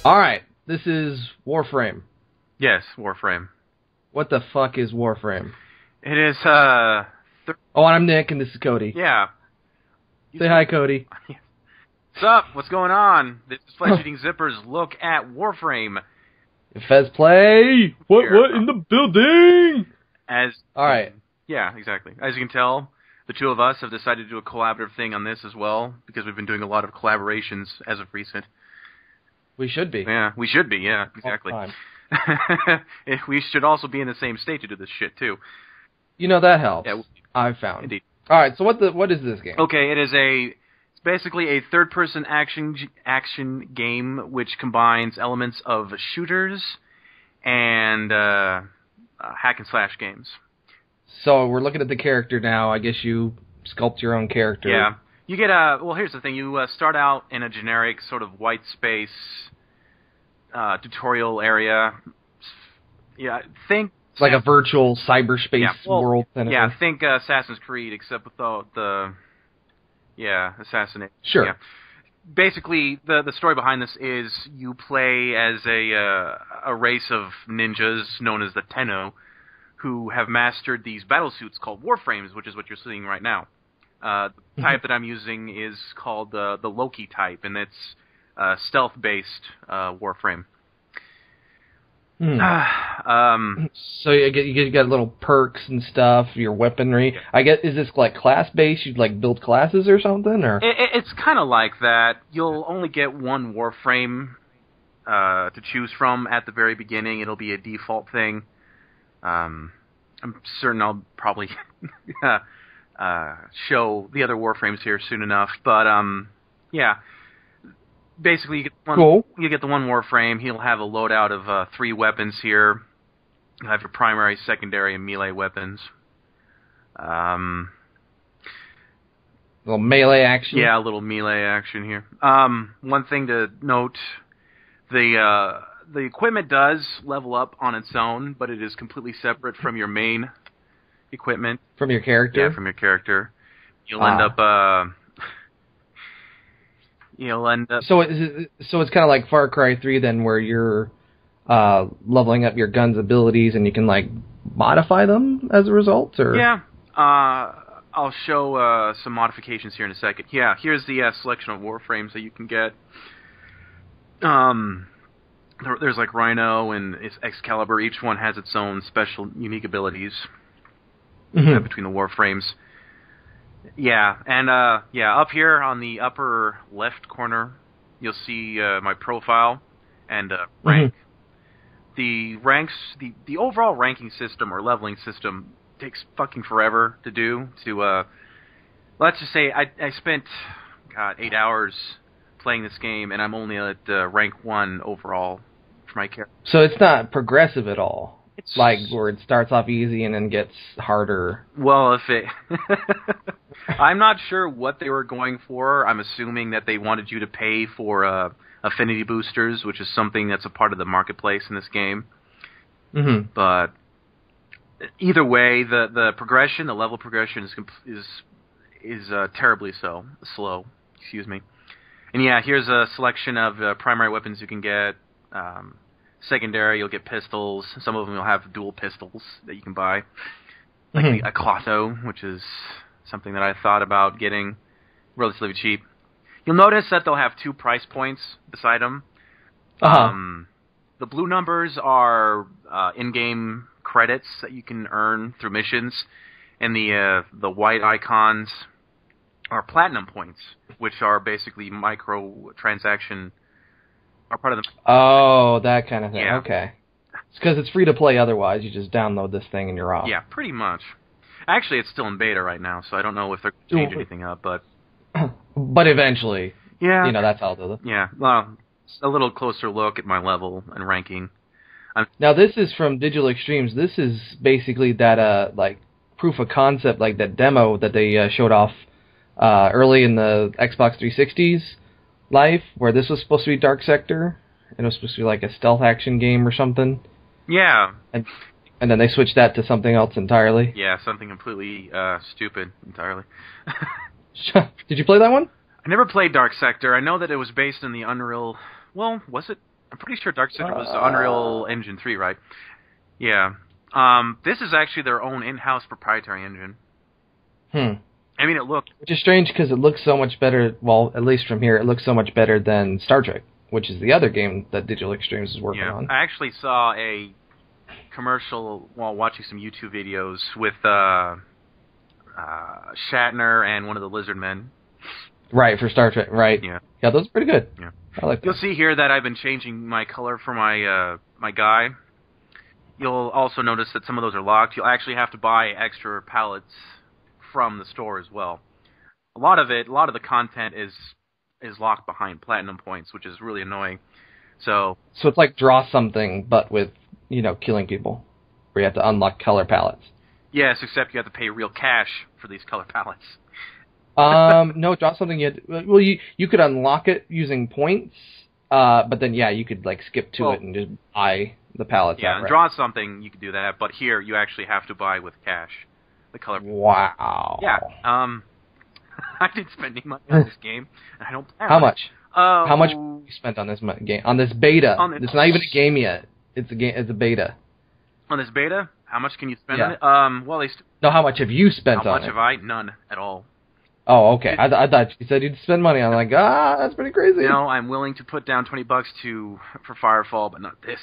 Alright, this is Warframe. Yes, Warframe. What the fuck is Warframe? It is, Oh, I'm Nick, and this is Cody. yeah. Say hi, Cody. What's up? What's going on? This is Flesh Eating Zipper's look at Warframe. FEZ play! What in the building? Alright. Yeah, exactly. As you can tell, the two of us have decided to do a collaborative thing on this as well, because we've been doing a lot of collaborations as of recent. We should be. Yeah, we should be, yeah, exactly. We should also be in the same state to do this shit, too. You know, that helps. Yeah, I've found. Indeed. Alright, so what is this game? Okay, it's basically a third-person action game which combines elements of shooters and hack-and-slash games. So we're looking at the character now. I guess you sculpt your own character. Yeah. You get well, here's the thing. You start out in a generic sort of white space tutorial area. Yeah, think... It's like a virtual cyberspace world. Yeah, think Assassin's Creed, except without the... Yeah, assassinate. Sure. Yeah. Basically, the story behind this is you play as a race of ninjas known as the Tenno, who have mastered these battlesuits called Warframes, which is what you're seeing right now. The type that I'm using is called the Loki type, and it's stealth-based Warframe. So you get little perks and stuff, your weaponry. Yeah. I guess, is this like class-based? You'd like build classes or something, or it's kind of like that. You'll only get one Warframe to choose from at the very beginning. It'll be a default thing. I'm certain I'll probably show the other Warframes here soon enough, but yeah. Basically, you get the one Warframe. He'll have a loadout of 3 weapons here. You'll have your primary, secondary, and melee weapons. little melee action. Yeah, a little melee action here. One thing to note: the equipment does level up on its own, but it is completely separate from your main equipment. From your character? Yeah, from your character. You'll end up... So it's kind of like Far Cry 3 then, where you're leveling up your gun's abilities and you can like modify them as a result, or yeah. I'll show some modifications here in a second. Yeah, here's the selection of Warframes that you can get. There's like Rhino and Excalibur. Each one has its own special, unique abilities between the Warframes. Yeah, and up here on the upper left corner, you'll see my profile and rank. The ranks, the overall ranking system or leveling system takes fucking forever to do. Let's just say I spent 8 hours playing this game, and I'm only at rank 1 overall for my character. So it's not progressive at all. It's like where it starts off easy and then gets harder. Well, I'm not sure what they were going for. I'm assuming that they wanted you to pay for affinity boosters, which is something that's a part of the marketplace in this game. But either way, the progression, the level progression is terribly slow. Excuse me. And yeah, here's a selection of primary weapons you can get. Secondary, you'll get pistols. Some of them will have dual pistols that you can buy. Like the Aclato, which is something that I thought about getting relatively cheap. You'll notice that they'll have 2 price points beside them. The blue numbers are in-game credits that you can earn through missions, and the white icons are platinum points, which are basically micro-transaction... are part of the... Oh, that kind of thing. Yeah. Okay. It's because it's free to play otherwise. You just download this thing and you're off. Yeah, pretty much. Actually, it's still in beta right now, so I don't know if they're going to change anything up, but... But eventually. Yeah. You know, that's how they'll do it. Yeah. Well, a little closer look at my level and ranking. Now, this is from Digital Extremes. This is basically that, like, proof of concept, like that demo that they showed off early in the Xbox 360's life, where this was supposed to be Dark Sector, and it was supposed to be like a stealth action game or something. Yeah. And then they switched that to something else entirely. Yeah, something completely stupid entirely. Did you play that one? I never played Dark Sector. I know that it was based in the Unreal... Well, was it? I'm pretty sure Dark City was Unreal Engine 3, right? Yeah. This is actually their own in-house proprietary engine. I mean, it looked... Which is strange because it looks so much better, well, at least from here, it looks so much better than Star Trek, which is the other game that Digital Extremes is working on. I actually saw a commercial while watching some YouTube videos with Shatner and one of the Lizard Men. Right, for Star Trek, right. Yeah, those are pretty good. Yeah. I like that. You'll see here that I've been changing my color for my my guy. You'll also notice that some of those are locked. You'll actually have to buy extra palettes from the store as well. A lot of the content is locked behind platinum points, which is really annoying. So it's like draw something, but with, killing people, where you have to unlock color palettes. Yes, except you have to pay real cash for these color palettes. No, draw something. You could unlock it using points, but then you could skip to it and just buy the palettes. Yeah, and draw something you could do that, but here you actually have to buy with cash the color. Wow. Yeah. I didn't spend any money on this game. I don't plan How much? How much you spent on this game? On this beta? It's not even a game yet. It's a beta. On this beta? How much can you spend on it? No, how much have you spent on it? How much have I? None at all. Oh, okay. I thought you said you'd spend money. I'm like, that's pretty crazy. No, I'm willing to put down $20 for Firefall, but not this.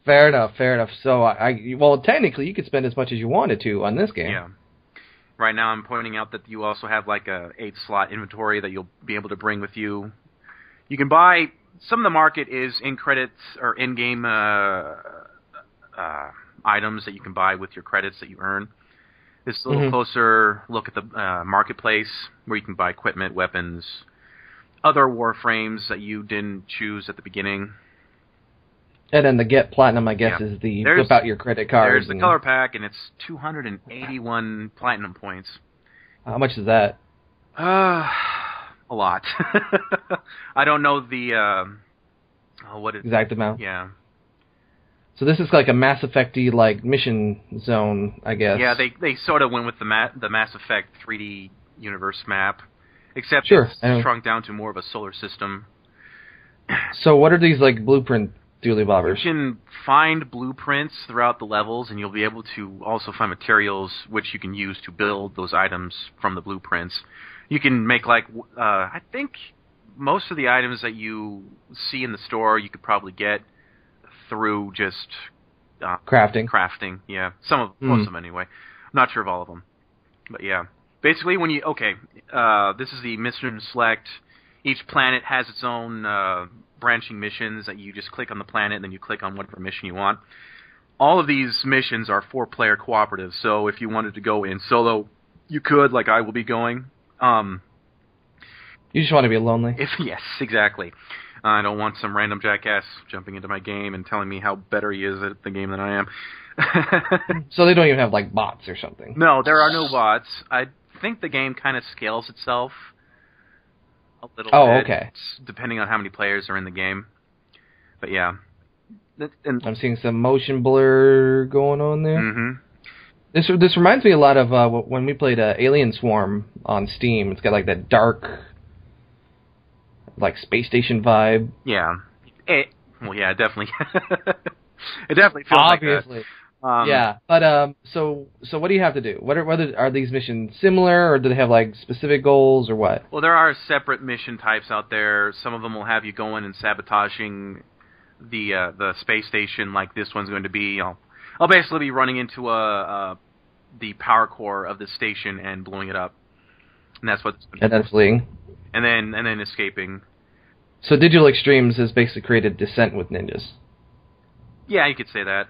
Fair enough. So, well, technically, you could spend as much as you wanted to on this game. Yeah. Right now, I'm pointing out that you also have a 8-slot inventory that you'll be able to bring with you. You can buy... Some of the market is in-credits or in-game items that you can buy with your credits that you earn. This is a little closer look at the marketplace, where you can buy equipment, weapons, other Warframes that you didn't choose at the beginning. And then the Get Platinum, I guess, is the whip out your credit card. There's the color pack, and it's 281 platinum points. How much is that? A lot. I don't know the what exact amount. Yeah. So this is like a Mass Effect-y mission zone, I guess. Yeah, they sort of went with the Mass Effect 3D universe map, except it's shrunk down to more of a solar system. So what are these blueprint dooley bobbers? You can find blueprints throughout the levels, and you'll be able to also find materials which you can use to build those items from the blueprints. You can make I think most of the items that you see in the store you could probably get through just crafting. Crafting, yeah. Most of them anyway. I'm not sure of all of them, but yeah. Basically, when this is the mission select. Each planet has its own branching missions that you just click on the planet and then you click on whatever mission you want. All of these missions are 4-player cooperative, so if you wanted to go in solo, you could, like I will be going. You just want to be lonely? Yes, exactly. I don't want some random jackass jumping into my game and telling me how better he is at the game than I am. So they don't even have bots or something? No, there are no bots. I think the game kind of scales itself a little bit. Okay. Depending on how many players are in the game. But yeah. I'm seeing some motion blur going on there. Mm-hmm. This reminds me a lot of when we played Alien Swarm on Steam. It's got that dark, space station vibe. Yeah. Yeah, definitely. It definitely feels Obviously. Like that. Yeah, but so what do you have to do? Whether are these missions similar, or do they have specific goals, or what? Well, there are separate mission types out there. Some of them will have you going and sabotaging the space station, like this one's going to be. I'll basically be running into the power core of the station and blowing it up, and that's what. And then fleeing. And then escaping. So Digital Extremes has basically created Descent with ninjas. Yeah, you could say that.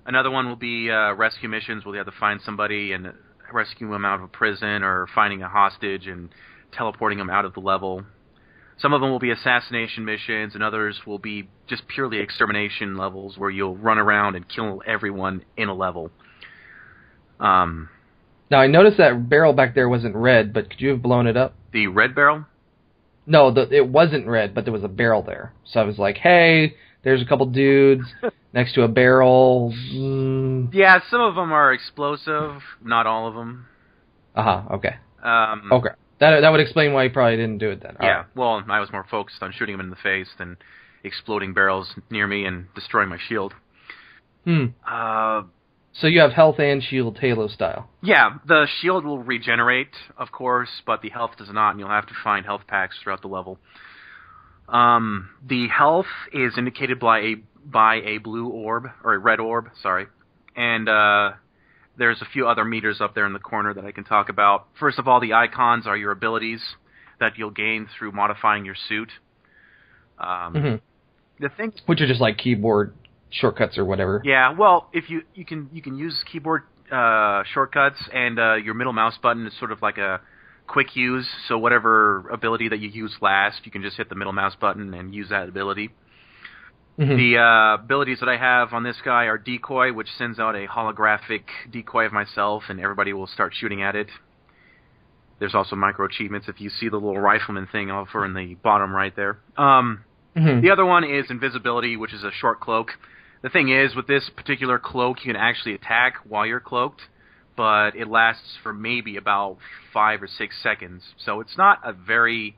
Another one will be rescue missions where you have to find somebody and rescue them out of a prison, or finding a hostage and teleporting them out of the level. Some of them will be assassination missions, and others will be just purely extermination levels where you'll run around and kill everyone in a level. Now, I noticed that barrel back there wasn't red, but could you have blown it up? The red barrel? No, it wasn't red, but there was a barrel there. So I was like, hey, there's a couple dudes next to a barrel. Yeah, some of them are explosive, not all of them. Uh-huh, okay. Okay. That would explain why you probably didn't do it then. Yeah, well, I was more focused on shooting him in the face than exploding barrels near me and destroying my shield. So you have health and shield Halo style. Yeah, the shield will regenerate, of course, but the health does not, and you'll have to find health packs throughout the level. The health is indicated by a blue orb, or a red orb, sorry. And there's a few other meters up there in the corner that I can talk about. First of all, the icons are your abilities that you'll gain through modifying your suit. The thing, which are just like keyboard shortcuts or whatever. Yeah, well, if you can use keyboard shortcuts, and your middle mouse button is sort of like a quick use. So whatever ability that you use last, you can just hit the middle mouse button and use that ability. The abilities that I have on this guy are Decoy, which sends out a holographic decoy of myself, and everybody will start shooting at it. There's also micro achievements if you see the little rifleman thing over in the bottom right there. The other one is Invisibility, which is a short cloak. The thing is, with this particular cloak, you can actually attack while you're cloaked, but it lasts for maybe about 5 or 6 seconds. So it's not a very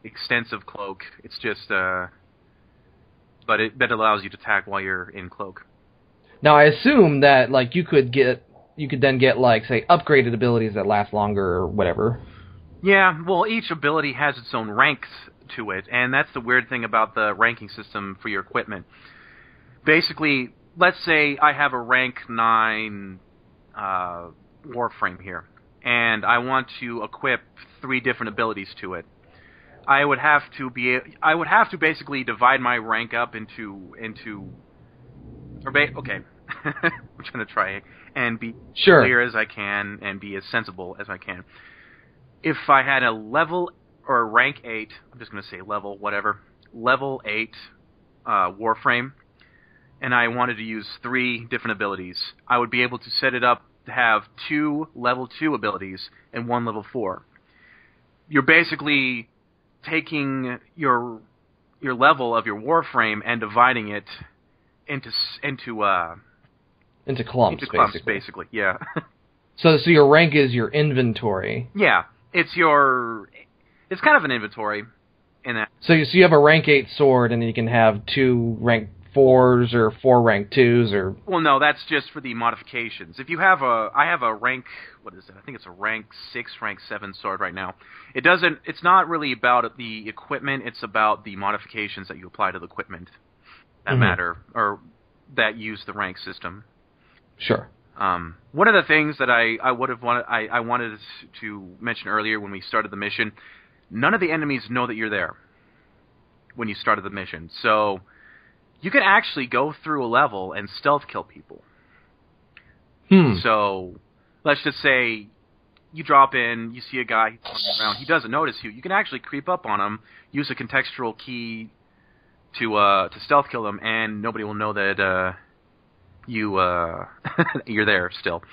extensive cloak. It's just... But it allows you to attack while you're in cloak. Now I assume that like you could then get like say upgraded abilities that last longer or whatever. Yeah, well each ability has its own ranks to it, and that's the weird thing about the ranking system for your equipment. Basically, let's say I have a rank 9 Warframe here, and I want to equip 3 different abilities to it. I would have to basically divide my rank up into okay. I'm trying to try and be clear as I can and be as sensible as I can. If I had a level or a rank 8, I'm just going to say level 8 Warframe, and I wanted to use 3 different abilities, I would be able to set it up to have 2 level 2 abilities and 1 level 4. You're basically taking your level of your Warframe and dividing it into clumps, basically. Yeah. So your rank is your inventory. Yeah, it's kind of an inventory in that. So you have a rank 8 sword, and you can have 2 rank 4s or 4 rank 2s or... Well, no, that's just for the modifications. If you have I have a rank, what is it? I think it's a rank 6, rank 7 sword right now. It's not really about the equipment, it's about the modifications that you apply to the equipment that matter, or that use the rank system. Sure. One of the things that I wanted to mention earlier when we started the mission, none of the enemies know that you're there when you started the mission. So you can actually go through a level and stealth kill people. So let's just say you drop in, you see a guy around, he doesn't notice you. You can actually creep up on him, use a contextual key to stealth kill him, and nobody will know that you're there still.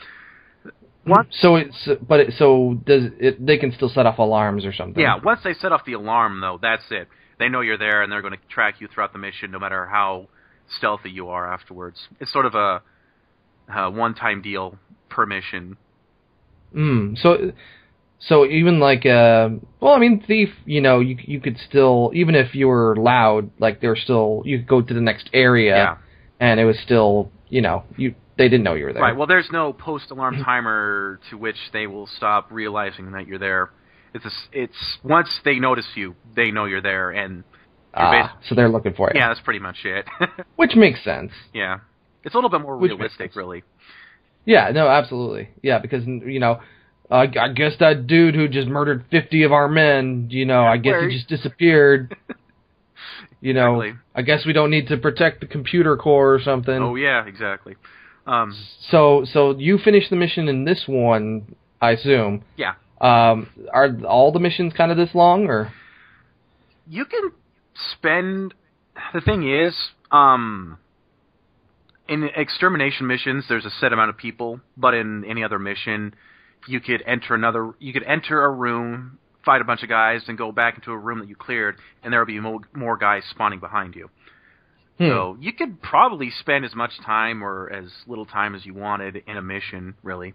What? They can still set off alarms or something? Yeah, once they set off the alarm, though, that's it. They know you're there, and they're going to track you throughout the mission, no matter how stealthy you are afterwards. It's sort of a one-time deal per mission. So even like Thief, you could still, even if you were loud, like you could go to the next area, and it was still, they didn't know you were there. Right. Well, there's no post-alarm timer to which they will stop realizing that you're there. It's once they notice you, they know you're there, and so they're looking for it. Yeah, that's pretty much it. Which makes sense. Yeah, it's a little bit more realistic, really. Yeah. No. Absolutely. Yeah, because I guess that dude who just murdered 50 of our men, I guess he just disappeared. Exactly. I guess we don't need to protect the computer core or something. Oh yeah, exactly. So you finished the mission in this one, I assume. Yeah. Are all the missions kind of this long, or? You can spend... The thing is, in extermination missions, there's a set amount of people, but in any other mission, you could enter a room, fight a bunch of guys, and go back into a room that you cleared, and there will be more guys spawning behind you. So you could probably spend as much time or as little time as you wanted in a mission, really.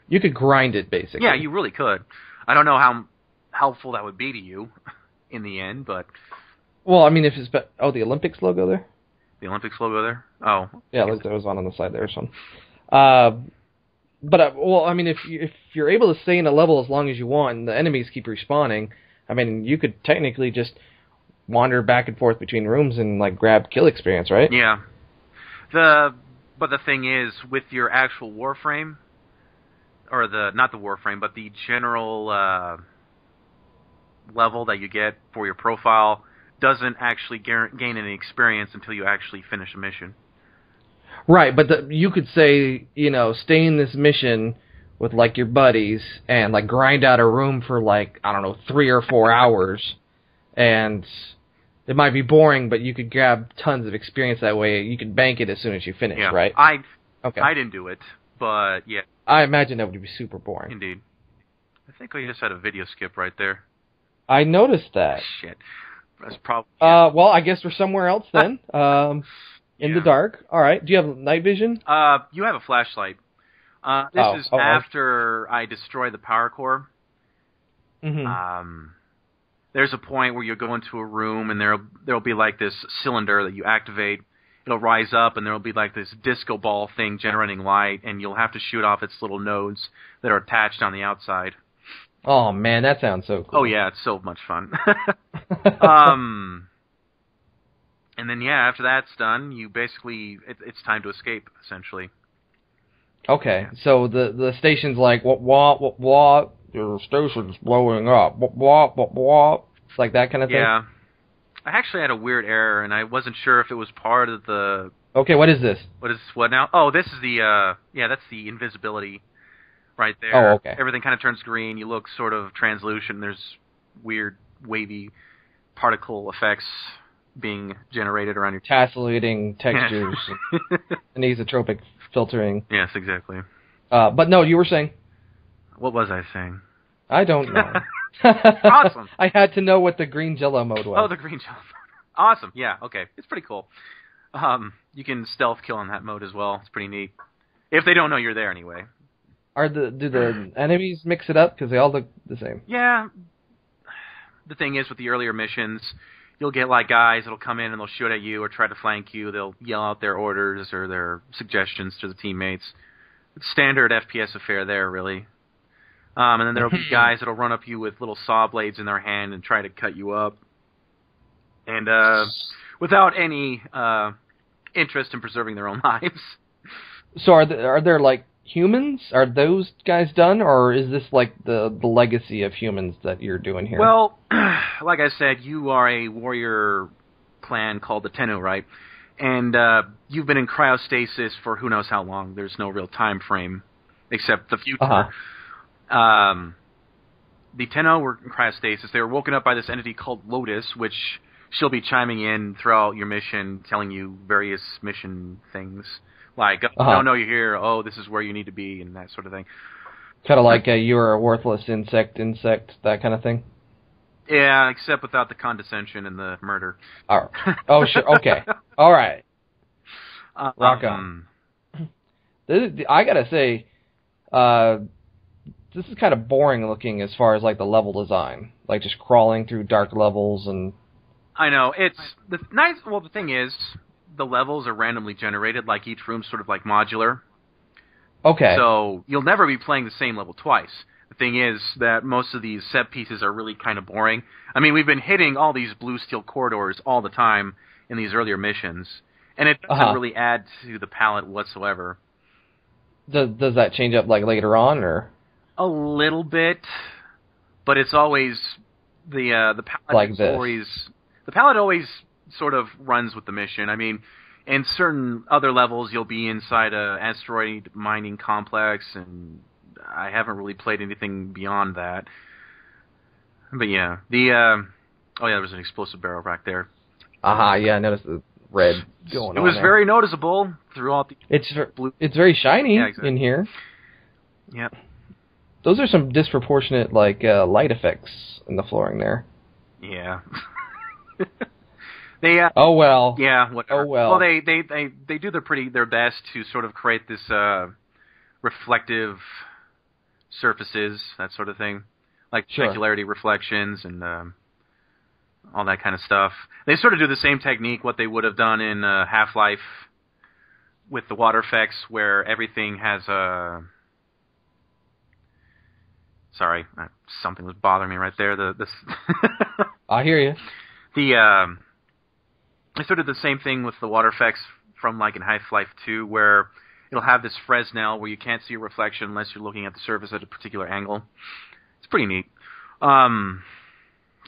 You could grind it, basically. Yeah, you really could. I don't know helpful that would be to you in the end, but... Well, I mean, if it's... the Olympics logo there? The Olympics logo there? Oh. Yeah, like there was one on the side there or something. But, well, I mean, if you're able to stay in a level as long as you want and the enemies keep respawning, I mean, you could technically just wander back and forth between rooms and, like, grab kill experience, right? Yeah. But the thing is, with your actual Warframe, or not the Warframe, but the general level that you get for your profile doesn't actually gain any experience until you actually finish a mission. Right, but you could say, stay in this mission with, like, your buddies and, like, grind out a room for, like, I don't know, 3 or 4 hours, and it might be boring, but you could grab tons of experience that way. You could bank it as soon as you finish, right? I didn't do it, but yeah. I imagine that would be super boring. Indeed. I think we just had a video skip right there. I noticed that. Shit. That's probably... Yeah. Well, I guess we're somewhere else then. In the dark. All right. Do you have night vision? You have a flashlight. This is after I destroy the power core. Mm-hmm. There's a point where you go into a room and there'll be like this cylinder that you activate. It'll rise up and there'll be like this disco ball thing generating light, and you'll have to shoot off its little nodes that are attached on the outside. Oh man, that sounds so cool. Oh yeah, it's so much fun. And then after that's done, you basically it's time to escape essentially. Okay, so the station's like what? Your station's blowing up. What? It's like that kind of thing. Yeah, I actually had a weird error, and I wasn't sure if it was part of the. Okay, what is this? What now? Oh, this is the that's the invisibility. Right there. Oh, okay. Everything kind of turns green. You look sort of translucent. There's weird, wavy particle effects being generated around your... Tassellating textures. Anisotropic filtering. Yes, exactly. But no, you were saying... What was I saying? I don't know. Awesome. I had to know what the green jello mode was. Oh, the green jello mode. Awesome. Yeah, okay. It's pretty cool. You can stealth kill in that mode as well. It's pretty neat. If they don't know you're there anyway. Do the enemies mix it up? Because they all look the same. Yeah. The thing is, with the earlier missions, you'll get like guys that'll come in and they'll shoot at you or try to flank you. They'll yell out their orders or their suggestions to the teammates. It's standard FPS affair there, really. And then there'll be guys that'll run up you with little saw blades in their hand and try to cut you up. And without any interest in preserving their own lives. So are there like humans? Are those guys done, or is this like the legacy of humans that you're doing here? Well, like I said, you are a warrior clan called the Tenno, right? And you've been in cryostasis for who knows how long. There's no real time frame, except the future. Uh-huh. The Tenno were in cryostasis. They were woken up by this entity called Lotus, which she'll be chiming in throughout your mission, telling you various mission things. Like, no, you're here. Oh, this is where you need to be, and that sort of thing. Kind of like you're a worthless insect, that kind of thing? Yeah, except without the condescension and the murder. Oh, sure. Okay. All right. Rock on. I gotta say, this is kind of boring looking as far as like the level design. Like just crawling through dark levels and... I know. It's the nice. Well, the thing is, the levels are randomly generated, like each room's sort of like modular. Okay. So you'll never be playing the same level twice. The thing is that most of these set pieces are really kind of boring. I mean, we've been hitting all these blue steel corridors all the time in these earlier missions, and it doesn't really add to the palette whatsoever. Does that change up like later on, or? A little bit, but it's always the palette like is always the palette always sort of runs with the mission. I mean, in certain other levels, you'll be inside a asteroid mining complex, and I haven't really played anything beyond that. But yeah, there was an explosive barrel back there. Yeah, I noticed the red going on. It was there. very noticeable throughout the... It's very shiny in here. Yep. Those are some disproportionate light effects in the flooring there. Yeah. They, oh well. Yeah. Whatever. Oh well. Well, they do their best to sort of create this reflective surfaces, that sort of thing. like Sure. specularity reflections and all that kind of stuff. They sort of do the same technique what they would have done in Half-Life with the water effects, where everything has a... Sorry, something was bothering me right there. I hear you. They sort of do the same thing with the water effects from like in Half-Life 2, where it'll have this Fresnel where you can't see a reflection unless you're looking at the surface at a particular angle. It's pretty neat.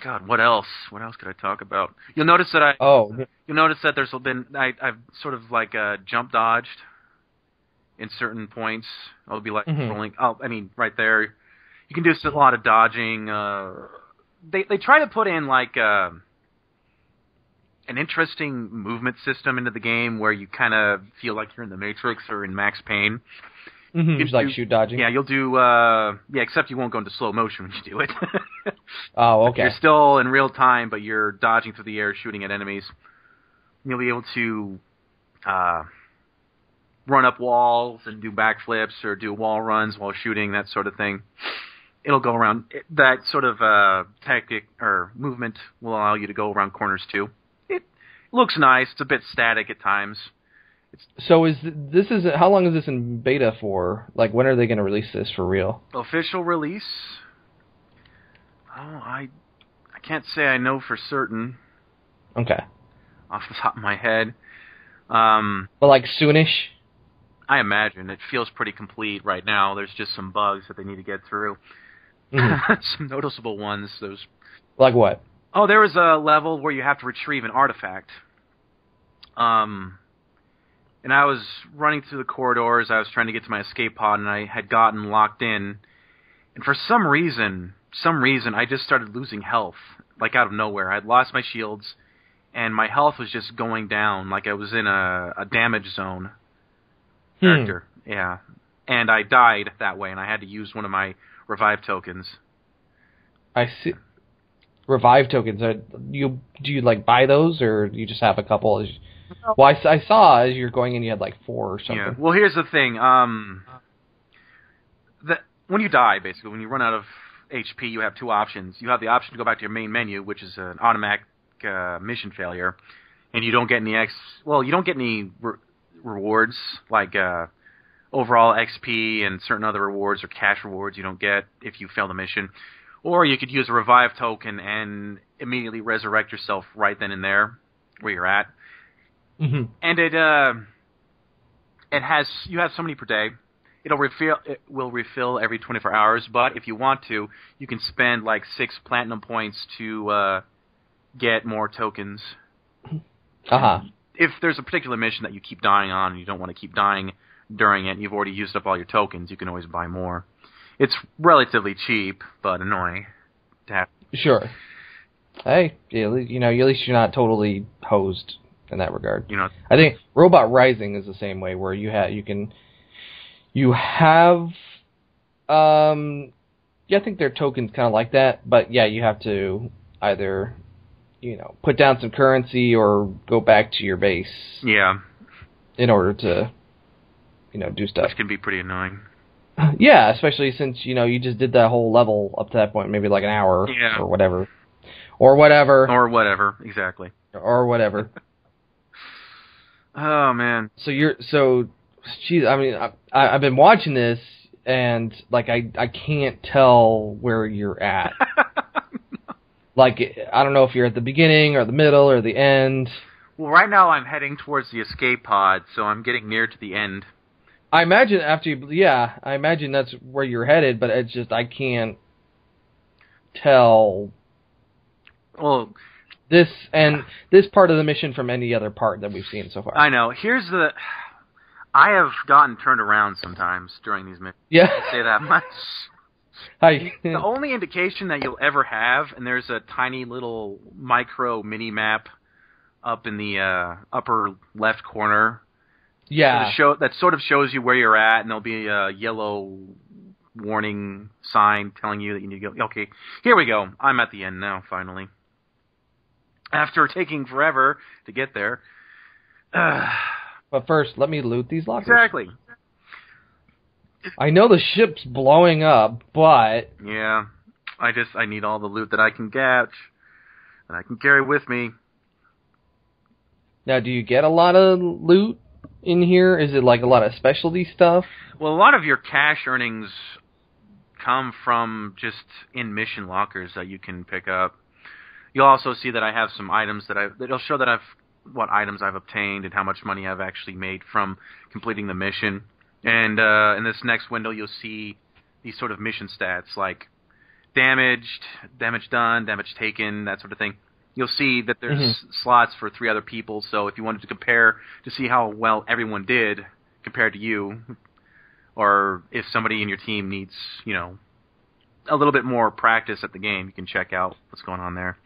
God, what else? What else could I talk about? You'll notice that You'll notice that there's been I've sort of like jump dodged in certain points. I'll be like rolling. Oh, I mean, right there. You can do a lot of dodging. They try to put in like an interesting movement system into the game where you kind of feel like you're in the Matrix or in Max Payne. Just like shoot dodging. Yeah, you'll do. Except you won't go into slow motion when you do it. Oh, okay. You're still in real time, but you're dodging through the air, shooting at enemies. You'll be able to run up walls and do backflips or do wall runs while shooting, that sort of thing. It'll go around. That sort of tactic or movement will allow you to go around corners too. It looks nice. It's a bit static at times. So how long is this in beta for? Like, when are they going to release this for real? Official release? Oh, I can't say I know for certain. Okay. Off the top of my head. But like soonish? I imagine. It feels pretty complete right now. There's just some bugs that they need to get through. Some noticeable ones. Those. Like what? Oh, there was a level where you have to retrieve an artifact. And I was running through the corridors. I was trying to get to my escape pod, and I had gotten locked in. And for some reason, I just started losing health, like out of nowhere. I'd lost my shields, and my health was just going down, like I was in a damage zone character. Yeah. And I died that way, and I had to use one of my revive tokens. I see. Revive tokens. Do you like buy those, or do you just have a couple? Well, I saw as you're going in, you had like 4 or something. Yeah. Well, here's the thing. When you die, basically, when you run out of HP, you have 2 options. You have the option to go back to your main menu, which is an automatic mission failure, and you don't get any you don't get any rewards like overall XP and certain other rewards or cash rewards you don't get if you fail the mission. Or you could use a revive token and immediately resurrect yourself right then and there where you're at. And you have so many per day. It will refill every 24 hours, but if you want to, you can spend like 6 platinum points to get more tokens. If there's a particular mission that you keep dying on and you don't want to keep dying during it, and you've already used up all your tokens, you can always buy more. It's relatively cheap, but annoying to have. Sure. Hey, at least you're not totally hosed in that regard. I think Robot Rising is the same way, where you have I think their tokens kind of like that, but yeah, you have to either put down some currency or go back to your base. Yeah. In order to do stuff. Which can be pretty annoying. Yeah, especially since you just did that whole level up to that point, maybe like an hour or whatever. Or whatever, exactly. Or whatever. Oh man. Geez, I mean, I've been watching this, and like I can't tell where you're at. Like, I don't know if you're at the beginning or the middle or the end. Well, right now I'm heading towards the escape pod, so I'm getting near to the end. I imagine I imagine that's where you're headed, but it's just I can't tell. Well, this part of the mission from any other part that we've seen so far. I know. I have gotten turned around sometimes during these missions. Yeah. I say that much. The only indication that you'll ever have, and there's a tiny little micro mini-map up in the upper left corner. Yeah. That sort of shows you where you're at, and there'll be a yellow warning sign telling you that you need to go. Okay, here we go. I'm at the end now, finally. After taking forever to get there. But first, let me loot these lockers. Exactly. I know the ship's blowing up, but... Yeah. I need all the loot that I can get, that I can carry with me. Now, do you get a lot of loot in here? Is it like a lot of specialty stuff? Well, a lot of your cash earnings come from just in mission lockers that you can pick up. You'll also see that I have some items it'll show that what items I've obtained and how much money I've actually made from completing the mission. And in this next window, you'll see these sort of mission stats like damaged, damage done, damage taken, that sort of thing. You'll see that there's slots for 3 other people, so if you wanted to compare to see how well everyone did compared to you, or if somebody in your team needs, a little bit more practice at the game, you can check out what's going on there.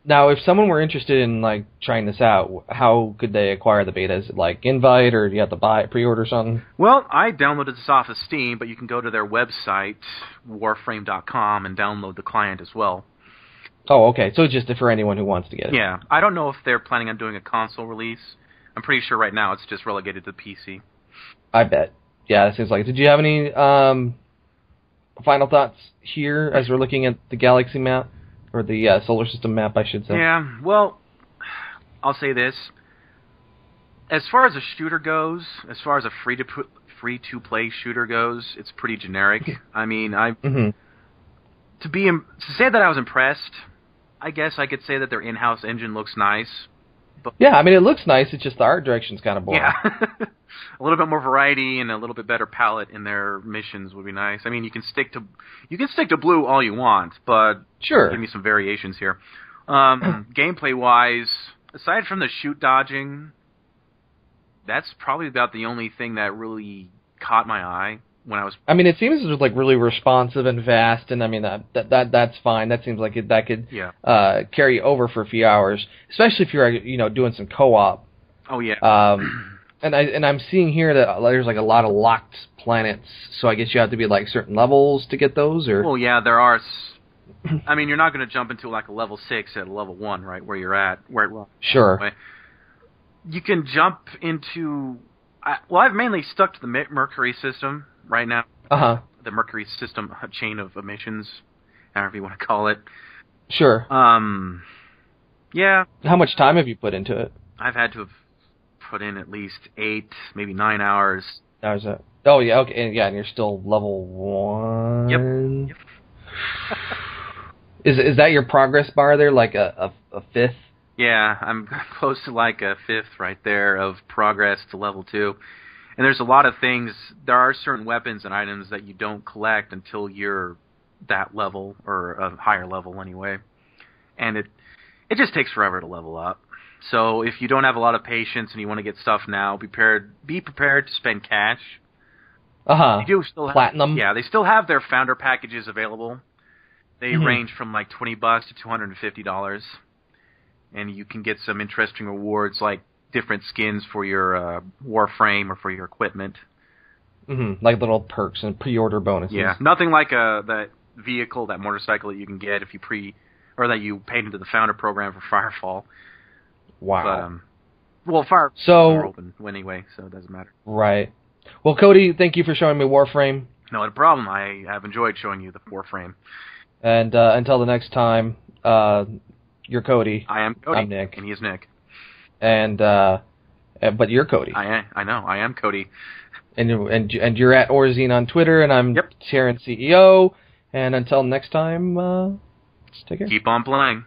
Now, if someone were interested in trying this out, how could they acquire the beta? Is it like invite, or do you have to buy it, pre-order something? Well, I downloaded this off of Steam, but you can go to their website, warframe.com, and download the client as well. Oh, okay. So it's just for anyone who wants to get it. Yeah. I don't know if they're planning on doing a console release. I'm pretty sure right now it's just relegated to PC. I bet. Yeah, it seems like it. Did you have any final thoughts here as we're looking at the galaxy map? Or the solar system map, I should say. Yeah, well, I'll say this. As far as a shooter goes, as far as a free-to-play shooter goes, it's pretty generic. I mean, to say that I was impressed, I guess I could say that their in-house engine looks nice. But yeah, I mean, it looks nice. It's just the art direction's kind of boring. Yeah. A little bit more variety and a little bit better palette in their missions would be nice. I mean, you can stick to blue all you want, but sure, give me some variations here. Gameplay-wise, aside from the shoot dodging, that's probably about the only thing that really caught my eye when I was. I mean, it seems really responsive and fast, and I mean that's fine. That seems like that could carry over for a few hours, especially if you're doing some co-op. Oh yeah. And I'm seeing here that there's a lot of locked planets, so I guess you have to be certain levels to get those, or. Well, yeah, there are. I mean, you're not going to jump into a level 6 at a level 1, right? Where you're at. Sure. Anyway. You can jump into. I've mainly stuck to the Mercury system right now. The Mercury system chain of emissions, however you want to call it. Sure. Yeah. How much time have you put into it? I've had to have put in at least 8, maybe 9 hours. Oh yeah, okay, and you're still level 1. Yep. Is that your progress bar there, like a 5th? Yeah, I'm close to a 5th right there of progress to level 2. And there's a lot of things. There are certain weapons and items that you don't collect until you're that level, or a higher level anyway. And it just takes forever to level up. So if you don't have a lot of patience and you want to get stuff now, be prepared to spend cash. They do still platinum. Yeah, they still have their founder packages available. They range from $20 to $250, and you can get some interesting rewards like different skins for your Warframe or for your equipment. Like little perks and pre-order bonuses. Yeah, nothing like that vehicle, that motorcycle that you can get if you that you paid into the founder program for Firefall. Wow. But, Fire are open anyway, so it doesn't matter. Right. Well, Cody, thank you for showing me Warframe. No problem. I have enjoyed showing you the Warframe. And until the next time, you're Cody. I am Cody. I'm Nick. And he is Nick. And but you're Cody. I know. I am Cody. And you're at Orzine on Twitter, and I'm Terran CEO. And until next time, take care. Keep on playing.